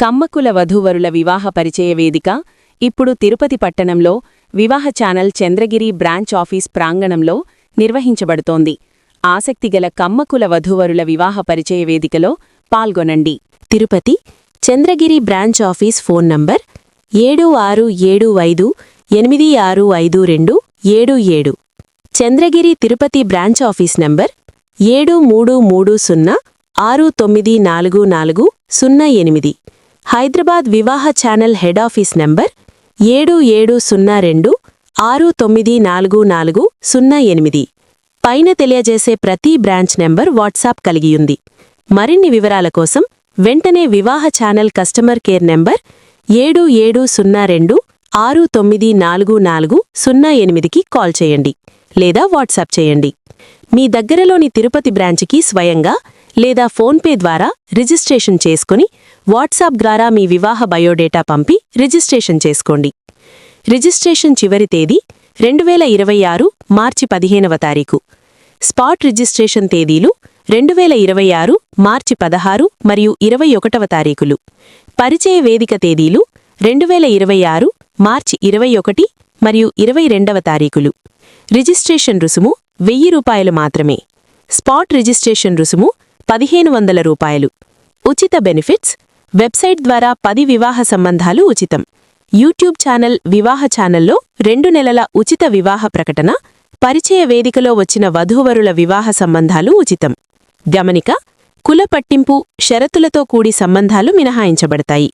కమ్మకుల వధూవరుల వివాహ పరిచయ వేదిక ఇప్పుడు తిరుపతి పట్టణంలో వివాహ ఛానల్ చంద్రగిరి బ్రాంచ్ ఆఫీస్ ప్రాంగణంలో నిర్వహించబడుతోంది. ఆసక్తిగల కమ్మకుల వధూవరుల వివాహ పరిచయ వేదికలో పాల్గొనండి. Tirupati Chandragiri branch office phone number 7675865277. Chandragiri Tirupati branch office number 7330694408. Hyderabad వివాహ ఛానల్ హెడ్ ఆఫీస్ నంబర్ 7702694408. పైన తెలియజేసే ప్రతి బ్రాంచ్ నెంబర్ వాట్సాప్ కలిగియుంది. మరిన్ని వివరాల కోసం వెంటనే వివాహ ఛానల్ కస్టమర్ కేర్ నెంబర్ 7726944408కి కాల్ చేయండి లేదా వాట్సాప్ చేయండి. మీ దగ్గరలోని తిరుపతి బ్రాంచ్కి స్వయంగా లేదా ఫోన్పే ద్వారా రిజిస్ట్రేషన్ చేసుకుని వాట్సాప్ ద్వారా మీ వివాహ బయోడేటా పంపి రిజిస్ట్రేషన్ చేసుకోండి. రిజిస్ట్రేషన్ చివరి తేదీ 2026 మార్చి 15వ తారీఖు. స్పాట్ రిజిస్ట్రేషన్ తేదీలు 2026 మార్చి 16 మరియు 21వ తారీఖులు. పరిచయ వేదిక తేదీలు 2026 మార్చి 21 మరియు 22వ తారీఖులు. రిజిస్ట్రేషన్ రుసుము ₹1000 మాత్రమే. స్పాట్ రిజిస్ట్రేషన్ రుసుము ₹1500. ఉచిత బెనిఫిట్స్: వెబ్సైట్ ద్వారా 10 వివాహ సంబంధాలు ఉచితం. యూట్యూబ్ ఛానల్ వివాహ ఛానల్లో 2 నెలల ఉచిత వివాహ ప్రకటన. పరిచయ వేదికలో వచ్చిన వధూవరుల వివాహ సంబంధాలు ఉచితం. గమనిక: కుల పట్టింపు షరతులతో కూడి సంబంధాలు మినహాయించబడతాయి.